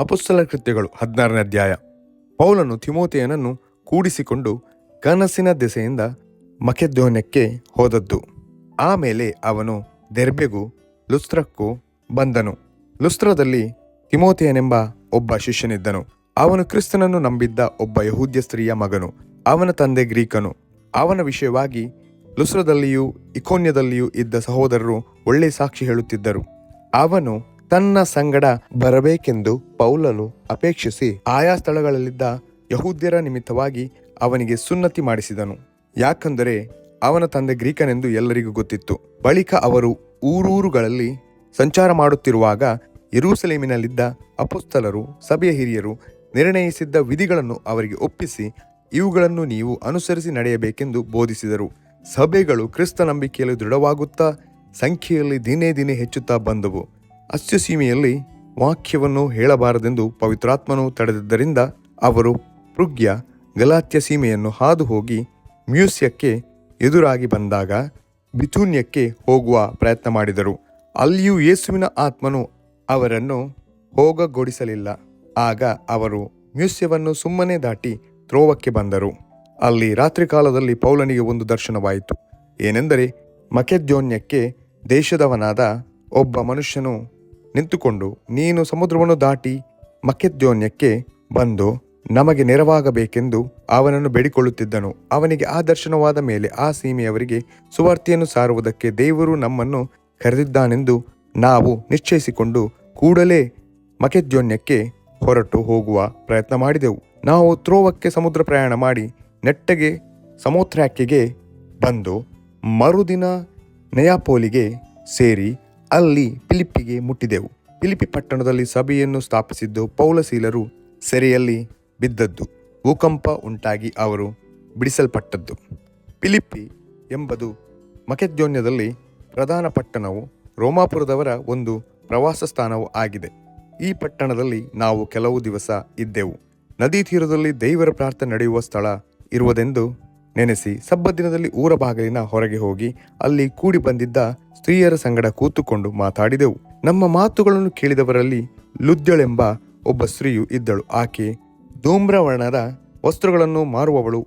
ಅಪೊಸ್ತಲರ ಕೃತ್ಯಗಳು 16ನೇ ಅಧ್ಯಾಯ. ಪೌಲನು ತಿಮೋಥೆಯನನ್ನು ಕೂಡಿಸಿಕೊಂಡು ಕನಸಿನ ದೆಸೆಯಿಂದ ಮಕೆದೋನ್ಯಕ್ಕೆ ಹೋದದ್ದು. ಆಮೇಲೆ ಅವನು ದೆರ್ಬೆಗೂ ಲುಸ್ತ್ರಕ್ಕೂ ಬಂದನು. ಲುಸ್ತ್ರದಲ್ಲಿ ತಿಮೋಥೆಯನೆಂಬ ಒಬ್ಬ ಶಿಷ್ಯನಿದ್ದನು. ಅವನು ಕ್ರಿಸ್ತನನ್ನು ನಂಬಿದ್ದ ಒಬ್ಬ ಯಹೂದ್ಯ ಸ್ತ್ರೀಯ ಮಗನು. ಅವನ ತಂದೆ ಗ್ರೀಕನು. ಅವನ ವಿಷಯವಾಗಿ ಲುಸ್ತ್ರದಲ್ಲಿಯೂ ಇಕೋನ್ಯದಲ್ಲಿಯೂ ಇದ್ದ ಸಹೋದರರು ಒಳ್ಳೆ ಸಾಕ್ಷಿ ಹೇಳುತ್ತಿದ್ದರು. ಅವನು ತನ್ನ ಸಂಗಡ ಬರಬೇಕೆಂದು ಪೌಲನು ಅಪೇಕ್ಷಿಸಿ ಆಯಾ ಸ್ಥಳಗಳಲ್ಲಿದ್ದ ಯಹೂದ್ಯರ ನಿಮಿತ್ತವಾಗಿ ಅವನಿಗೆ ಸುನ್ನತಿ ಮಾಡಿಸಿದನು. ಯಾಕಂದರೆ ಅವನ ತಂದೆ ಗ್ರೀಕನೆಂದು ಎಲ್ಲರಿಗೂ ಗೊತ್ತಿತ್ತು. ಬಳಿಕ ಅವರು ಊರೂರುಗಳಲ್ಲಿ ಸಂಚಾರ ಮಾಡುತ್ತಿರುವಾಗ ಯೆರೂಸಲೇಮಿನಲ್ಲಿದ್ದ ಅಪೊಸ್ತಲರು ಸಭೆಯ ಹಿರಿಯರು ನಿರ್ಣಯಿಸಿದ್ದ ವಿಧಿಗಳನ್ನು ಅವರಿಗೆ ಒಪ್ಪಿಸಿ, ಇವುಗಳನ್ನು ನೀವು ಅನುಸರಿಸಿ ನಡೆಯಬೇಕೆಂದು ಬೋಧಿಸಿದರು. ಸಭೆಗಳು ಕ್ರಿಸ್ತ ನಂಬಿಕೆಯಲ್ಲಿ ದೃಢವಾಗುತ್ತಾ ಸಂಖ್ಯೆಯಲ್ಲಿ ದಿನೇ ದಿನೇ ಹೆಚ್ಚುತ್ತಾ ಬಂದವು. ಅಸ್ಯಸೀಮೆಯಲ್ಲಿ ವಾಕ್ಯವನ್ನು ಹೇಳಬಾರದೆಂದು ಪವಿತ್ರಾತ್ಮನು ತಡೆದಿದ್ದರಿಂದ ಅವರು ಪೃಗ್ಯ ಗಲಾತ್ಯ ಸೀಮೆಯನ್ನು ಹಾದು ಹೋಗಿ ಮ್ಯೂಸ್ಯಕ್ಕೆ ಎದುರಾಗಿ ಬಂದಾಗ ಬಿಥೂನ್ಯಕ್ಕೆ ಹೋಗುವ ಪ್ರಯತ್ನ ಮಾಡಿದರು. ಅಲ್ಲಿಯೂ ಯೇಸುವಿನ ಆತ್ಮನು ಅವರನ್ನು ಹೋಗಗೊಡಿಸಲಿಲ್ಲ. ಆಗ ಅವರು ಮ್ಯೂಸ್ಯವನ್ನು ಸುಮ್ಮನೆ ದಾಟಿ ತ್ರೋವಕ್ಕೆ ಬಂದರು. ಅಲ್ಲಿ ರಾತ್ರಿ ಕಾಲದಲ್ಲಿ ಪೌಲನಿಗೆ ಒಂದು ದರ್ಶನವಾಯಿತು. ಏನೆಂದರೆ, ಮಕೆದೋನ್ಯಕ್ಕೆ ದೇಶದವನಾದ ಒಬ್ಬ ಮನುಷ್ಯನು ನಿಂತುಕೊಂಡು, ನೀನು ಸಮುದ್ರವನ್ನು ದಾಟಿ ಮಕೆದೋನ್ಯಕ್ಕೆ ಬಂದು ನಮಗೆ ನೆರವಾಗಬೇಕೆಂದು ಅವನನ್ನು ಬೇಡಿಕೊಳ್ಳುತ್ತಿದ್ದನು. ಅವನಿಗೆ ಆ ದರ್ಶನವಾದ ಮೇಲೆ ಆ ಸೀಮೆಯವರಿಗೆ ಸುವಾರ್ತೆಯನ್ನು ಸಾರುವುದಕ್ಕೆ ದೇವರು ನಮ್ಮನ್ನು ಕರೆದಿದ್ದಾನೆಂದು ನಾವು ನಿಶ್ಚಯಿಸಿಕೊಂಡು ಕೂಡಲೇ ಮಕೆದೋನ್ಯಕ್ಕೆ ಹೊರಟು ಹೋಗುವ ಪ್ರಯತ್ನ ಮಾಡಿದೆವು. ನಾವು ತ್ರೋವಕ್ಕೆ ಸಮುದ್ರ ಪ್ರಯಾಣ ಮಾಡಿ ನೆಟ್ಟಗೆ ಸಮೋಥ್ರಾಕೆಗೆ ಬಂದು ಮರುದಿನ ನೆಯಾಪೋಲಿಗೆ ಸೇರಿ ಅಲ್ಲಿ ಫಿಲಿಪ್ಪಿಗೆ ಮುಟ್ಟಿದೆವು. ಫಿಲಿಪ್ಪಿ ಪಟ್ಟಣದಲ್ಲಿ ಸಭೆಯನ್ನು ಸ್ಥಾಪಿಸಿದ್ದು ಪೌಲಸೀಲರು ಸೆರೆಯಲ್ಲಿ ಬಿದ್ದದ್ದು, ಭೂಕಂಪ ಉಂಟಾಗಿ ಅವರು ಬಿಡಿಸಲ್ಪಟ್ಟದ್ದು. ಫಿಲಿಪ್ಪಿ ಎಂಬುದು ಮಕೆದೋನ್ಯದಲ್ಲಿ ಪ್ರಧಾನ ಪಟ್ಟಣವು ರೋಮಾಪುರದವರ ಒಂದು ಪ್ರವಾಸ ಸ್ಥಾನವೂ ಆಗಿದೆ. ಈ ಪಟ್ಟಣದಲ್ಲಿ ನಾವು ಕೆಲವು ದಿವಸ ಇದ್ದೆವು. ನದಿ ತೀರದಲ್ಲಿ ದೇವರ ಪ್ರಾರ್ಥನೆ ನಡೆಯುವ ಸ್ಥಳ ಇರುವುದೆಂದು ನೆನೆಸಿ ಸಬ್ಬತ್ ದಿನದಲ್ಲಿ ಊರ ಬಾಗಿಲಿನ ಹೊರಗೆ ಹೋಗಿ ಅಲ್ಲಿ ಕೂಡಿ ಬಂದಿದ್ದ ಸ್ತ್ರೀಯರ ಸಂಗಡ ಕೂತುಕೊಂಡು ಮಾತಾಡಿದೆವು. ನಮ್ಮ ಮಾತುಗಳನ್ನು ಕೇಳಿದವರಲ್ಲಿ ಲುದ್ಯಳೆಂಬ ಒಬ್ಬ ಸ್ತ್ರೀಯು ಇದ್ದಳು. ಆಕೆ ಧೂಮ್ರವರ್ಣದ ವಸ್ತ್ರಗಳನ್ನು ಮಾರುವವಳು,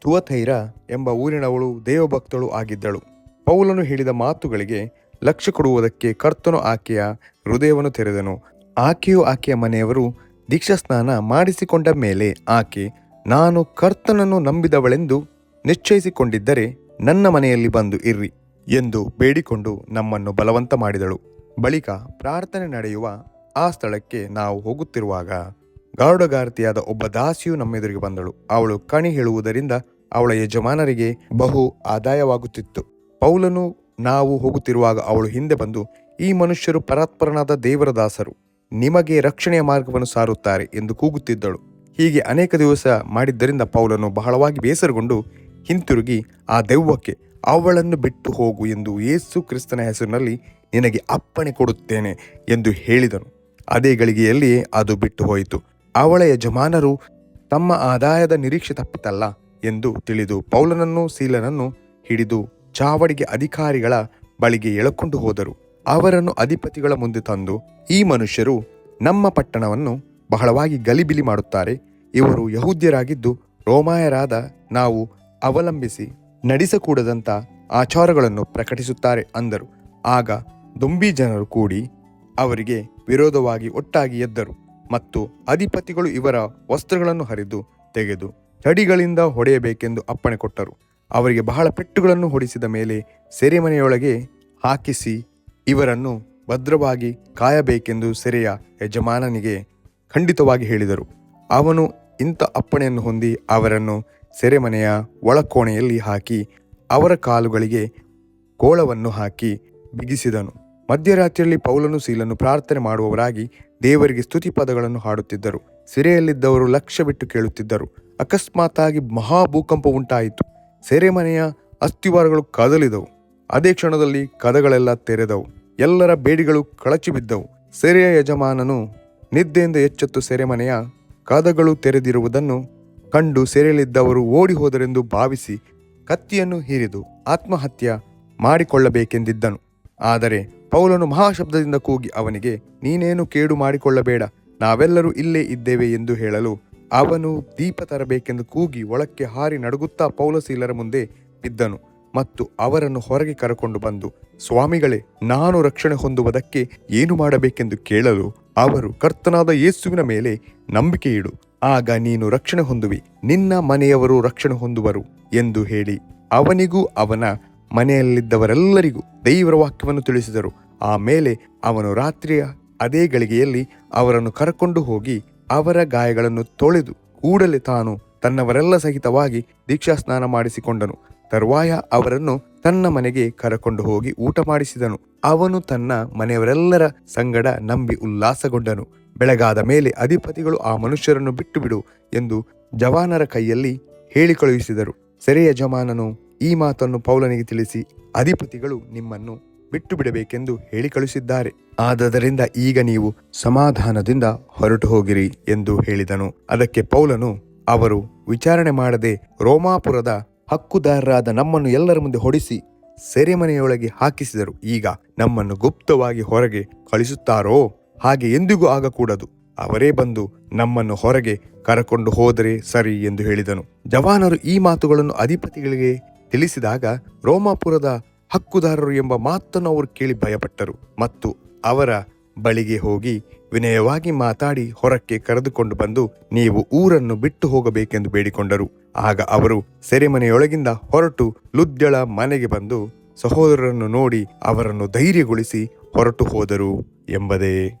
ತುವತೈರ ಎಂಬ ಊರಿನವಳು, ದೇವಭಕ್ತಳು ಆಗಿದ್ದಳು. ಪೌಲನು ಹೇಳಿದ ಮಾತುಗಳಿಗೆ ಲಕ್ಷ್ಯ ಕೊಡುವುದಕ್ಕೆ ಕರ್ತನು ಆಕೆಯ ಹೃದಯವನ್ನು ತೆರೆದನು. ಆಕೆಯು ಆಕೆಯ ಮನೆಯವರು ದೀಕ್ಷಾಸ್ನಾನ ಮಾಡಿಸಿಕೊಂಡ ಮೇಲೆ ಆಕೆ, ನಾನು ಕರ್ತನನ್ನು ನಂಬಿದವಳೆಂದು ನಿಶ್ಚಯಿಸಿಕೊಂಡಿದ್ದರೆ ನನ್ನ ಮನೆಯಲ್ಲಿ ಬಂದು ಇರ್ರಿ ಎಂದು ಬೇಡಿಕೊಂಡು ನಮ್ಮನ್ನು ಬಲವಂತ ಮಾಡಿದಳು. ಬಳಿಕ ಪ್ರಾರ್ಥನೆ ನಡೆಯುವ ಆ ಸ್ಥಳಕ್ಕೆ ನಾವು ಹೋಗುತ್ತಿರುವಾಗ ಗಾರುಡಗಾರ್ತಿಯಾದ ಒಬ್ಬ ದಾಸಿಯು ನಮ್ಮೆದುರಿಗೆ ಬಂದಳು. ಅವಳು ಕಣಿ ಹೇಳುವುದರಿಂದ ಅವಳ ಯಜಮಾನರಿಗೆ ಬಹು ಆದಾಯವಾಗುತ್ತಿತ್ತು. ಪೌಲನು ನಾವು ಹೋಗುತ್ತಿರುವಾಗ ಅವಳು ಹಿಂದೆ ಬಂದು, ಈ ಮನುಷ್ಯರು ಪರಾತ್ಪರನಾದ ದೇವರ ದಾಸರು, ನಿಮಗೆ ರಕ್ಷಣೆಯ ಮಾರ್ಗವನ್ನು ಸಾರುತ್ತಾರೆ ಎಂದು ಕೂಗುತ್ತಿದ್ದಳು. ಹೀಗೆ ಅನೇಕ ದಿವಸ ಮಾಡಿದ್ದರಿಂದ ಪೌಲನು ಬಹಳವಾಗಿ ಬೇಸರಗೊಂಡು ಹಿಂತಿರುಗಿ ಆ ದೆವ್ವಕ್ಕೆ, ಅವಳನ್ನು ಬಿಟ್ಟು ಹೋಗು ಎಂದು ಯೇಸು ಕ್ರಿಸ್ತನ ಹೆಸರಿನಲ್ಲಿ ನಿನಗೆ ಅಪ್ಪಣೆ ಕೊಡುತ್ತೇನೆ ಎಂದು ಹೇಳಿದನು. ಅದೇ ಗಳಿಗೆಯಲ್ಲಿಯೇ ಅದು ಬಿಟ್ಟು ಹೋಯಿತು. ಅವಳ ಯಜಮಾನರು ತಮ್ಮ ಆದಾಯದ ನಿರೀಕ್ಷೆ ತಪ್ಪಿತಲ್ಲ ಎಂದು ತಿಳಿದು ಪೌಲನನ್ನು ಸೀಲನನ್ನು ಹಿಡಿದು ಚಾವಡಿಗೆ ಅಧಿಕಾರಿಗಳ ಬಳಿಗೆ ಎಳಕೊಂಡು ಹೋದರು. ಅವರನ್ನು ಅಧಿಪತಿಗಳ ಮುಂದೆ ತಂದು, ಈ ಮನುಷ್ಯರು ನಮ್ಮ ಪಟ್ಟಣವನ್ನು ಬಹಳವಾಗಿ ಗಲಿಬಿಲಿ ಮಾಡುತ್ತಾರೆ. ಇವರು ಯಹೂದ್ಯರಾಗಿದ್ದು ರೋಮಾಯರಾದ ನಾವು ಅವಲಂಬಿಸಿ ನಡೆಸಕೂಡದಂಥ ಆಚಾರಗಳನ್ನು ಪ್ರಕಟಿಸುತ್ತಾರೆ ಅಂದರು. ಆಗ ದೊಂಬಿ ಜನರು ಕೂಡಿ ಅವರಿಗೆ ವಿರೋಧವಾಗಿ ಒಟ್ಟಾಗಿ ಎದ್ದರು ಮತ್ತು ಅಧಿಪತಿಗಳು ಇವರ ವಸ್ತ್ರಗಳನ್ನು ಹರಿದು ತೆಗೆದು ತಡಿಗಳಿಂದ ಹೊಡೆಯಬೇಕೆಂದು ಅಪ್ಪಣೆ ಕೊಟ್ಟರು. ಅವರಿಗೆ ಬಹಳ ಪೆಟ್ಟುಗಳನ್ನು ಹೊಡಿಸಿದ ಮೇಲೆ ಸೆರೆಮನೆಯೊಳಗೆ ಹಾಕಿಸಿ ಇವರನ್ನು ಭದ್ರವಾಗಿ ಕಾಯಬೇಕೆಂದು ಸೆರೆಯ ಯಜಮಾನನಿಗೆ ಖಂಡಿತವಾಗಿ ಹೇಳಿದರು. ಅವನು ಇಂಥ ಅಪ್ಪಣೆಯನ್ನು ಹೊಂದಿ ಅವರನ್ನು ಸೆರೆಮನೆಯ ಒಳಕೋಣೆಯಲ್ಲಿ ಹಾಕಿ ಅವರ ಕಾಲುಗಳಿಗೆ ಗೋಳವನ್ನು ಹಾಕಿ ಬಿಗಿಸಿದನು. ಮಧ್ಯರಾತ್ರಿಯಲ್ಲಿ ಪೌಲನು ಸೀಲನು ಪ್ರಾರ್ಥನೆ ಮಾಡುವವರಾಗಿ ದೇವರಿಗೆ ಸ್ತುತಿ ಪದಗಳನ್ನು ಹಾಡುತ್ತಿದ್ದರು. ಸೆರೆಯಲ್ಲಿದ್ದವರು ಲಕ್ಷ್ಯ ಬಿಟ್ಟು ಕೇಳುತ್ತಿದ್ದರು. ಅಕಸ್ಮಾತ್ತಾಗಿ ಮಹಾಭೂಕಂಪ ಉಂಟಾಯಿತು. ಸೆರೆಮನೆಯ ಅಸ್ಥಿವಾರಗಳು ಕದಲಿದವು. ಅದೇ ಕ್ಷಣದಲ್ಲಿ ಕದಗಳೆಲ್ಲ ತೆರೆದವು. ಎಲ್ಲರ ಬೇಡಿಗಳು ಕಳಚಿ ಬಿದ್ದವು. ಸೆರೆಯ ಯಜಮಾನನು ನಿದ್ದೆಯಿಂದ ಎಚ್ಚೆತ್ತು ಸೆರೆಮನೆಯ ಕದಗಳು ತೆರೆದಿರುವುದನ್ನು ಕಂಡು ಸೆರೆಯಲ್ಲಿದ್ದವರು ಓಡಿ ಹೋದರೆಂದು ಭಾವಿಸಿ ಕತ್ತಿಯನ್ನು ಹೀರಿದು ಆತ್ಮಹತ್ಯೆ ಮಾಡಿಕೊಳ್ಳಬೇಕೆಂದಿದ್ದನು. ಆದರೆ ಪೌಲನು ಮಹಾಶಬ್ದದಿಂದ ಕೂಗಿ ಅವನಿಗೆ, ನೀನೇನು ಕೇಡು ಮಾಡಿಕೊಳ್ಳಬೇಡ, ನಾವೆಲ್ಲರೂ ಇಲ್ಲೇ ಇದ್ದೇವೆ ಎಂದು ಹೇಳಲು ಅವನು ದೀಪ ತರಬೇಕೆಂದು ಕೂಗಿ ಒಳಕ್ಕೆ ಹಾರಿ ನಡುಗುತ್ತಾ ಪೌಲಸೀಲರ ಮುಂದೆ ಬಿದ್ದನು ಮತ್ತು ಅವರನ್ನು ಹೊರಗೆ ಕರಕೊಂಡು ಬಂದು, ಸ್ವಾಮಿಗಳೇ, ನಾನು ರಕ್ಷಣೆ ಹೊಂದುವುದಕ್ಕೆ ಏನು ಮಾಡಬೇಕೆಂದು ಕೇಳಲು ಅವರು, ಕರ್ತನಾದ ಯೇಸುವಿನ ಮೇಲೆ ನಂಬಿಕೆ ಇಡು, ಆಗ ನೀನು ರಕ್ಷಣೆ ಹೊಂದುವಿ, ನಿನ್ನ ಮನೆಯವರು ರಕ್ಷಣೆ ಹೊಂದುವರು ಎಂದು ಹೇಳಿ ಅವನಿಗೂ ಅವನ ಮನೆಯಲ್ಲಿದ್ದವರೆಲ್ಲರಿಗೂ ದೇವರ ವಾಕ್ಯವನ್ನು ತಿಳಿಸಿದರು. ಆಮೇಲೆ ಅವನು ರಾತ್ರಿಯ ಅದೇ ಗಳಿಗೆಯಲ್ಲಿ ಅವರನ್ನು ಕರಕೊಂಡು ಹೋಗಿ ಅವರ ಗಾಯಗಳನ್ನು ತೊಳೆದು ಕೂಡಲೇ ತಾನು ತನ್ನವರೆಲ್ಲ ಸಹಿತವಾಗಿ ದೀಕ್ಷಾಸ್ನಾನ ಮಾಡಿಸಿಕೊಂಡನು. ತರುವಾಯ ಅವರನ್ನು ತನ್ನ ಮನೆಗೆ ಕರಕೊಂಡು ಹೋಗಿ ಊಟ ಮಾಡಿಸಿದನು. ಅವನು ತನ್ನ ಮನೆಯವರೆಲ್ಲರ ಸಂಗಡ ನಂಬಿ ಉಲ್ಲಾಸಗೊಂಡನು. ಬೆಳಗಾದ ಮೇಲೆ ಅಧಿಪತಿಗಳು ಆ ಮನುಷ್ಯರನ್ನು ಬಿಟ್ಟು ಬಿಡು ಎಂದು ಜವಾನರ ಕೈಯಲ್ಲಿ ಹೇಳಿ ಕಳುಹಿಸಿದರು. ಸೆರೆಯ ಯಜಮಾನನು ಈ ಮಾತನ್ನು ಪೌಲನಿಗೆ ತಿಳಿಸಿ, ಅಧಿಪತಿಗಳು ನಿಮ್ಮನ್ನು ಬಿಟ್ಟು ಬಿಡಬೇಕೆಂದು ಹೇಳಿ ಕಳುಹಿಸಿದ್ದಾರೆ. ಆದದರಿಂದ ಈಗ ನೀವು ಸಮಾಧಾನದಿಂದ ಹೊರಟು ಹೋಗಿರಿ ಎಂದು ಹೇಳಿದನು. ಅದಕ್ಕೆ ಪೌಲನು, ಅವರು ವಿಚಾರಣೆ ಮಾಡದೆ ರೋಮಾಪುರದ ಹಕ್ಕುದಾರರಾದ ನಮ್ಮನ್ನು ಎಲ್ಲರ ಮುಂದೆ ಹೊಡಿಸಿ ಸೆರೆಮನೆಯೊಳಗೆ ಹಾಕಿಸಿದರು. ಈಗ ನಮ್ಮನ್ನು ಗುಪ್ತವಾಗಿ ಹೊರಗೆ ಕಳಿಸುತ್ತಾರೋ? ಹಾಗೆ ಎಂದಿಗೂ ಆಗಕೂಡದು. ಅವರೇ ಬಂದು ನಮ್ಮನ್ನು ಹೊರಗೆ ಕರಕೊಂಡು ಹೋದರೆ ಸರಿ ಎಂದು ಹೇಳಿದನು. ಜವಾನರು ಈ ಮಾತುಗಳನ್ನು ಅಧಿಪತಿಗಳಿಗೆ ತಿಳಿಸಿದಾಗ ರೋಮಾಪುರದ ಹಕ್ಕುದಾರರು ಎಂಬ ಮಾತನ್ನು ಅವರು ಕೇಳಿ ಭಯಪಟ್ಟರು ಮತ್ತು ಅವರ ಬಳಿಗೆ ಹೋಗಿ ವಿನಯವಾಗಿ ಮಾತಾಡಿ ಹೊರಕ್ಕೆ ಕರೆದುಕೊಂಡು ಬಂದು, ನೀವು ಊರನ್ನು ಬಿಟ್ಟು ಹೋಗಬೇಕೆಂದು ಬೇಡಿಕೊಂಡರು. ಆಗ ಅವರು ಸೆರೆಮನೆಯೊಳಗಿಂದ ಹೊರಟು ಲುದ್ಯಳ ಮನೆಗೆ ಬಂದು ಸಹೋದರರನ್ನು ನೋಡಿ ಅವರನ್ನು ಧೈರ್ಯಗೊಳಿಸಿ ಹೊರಟು ಹೋದರು ಎಂಬುದೇ.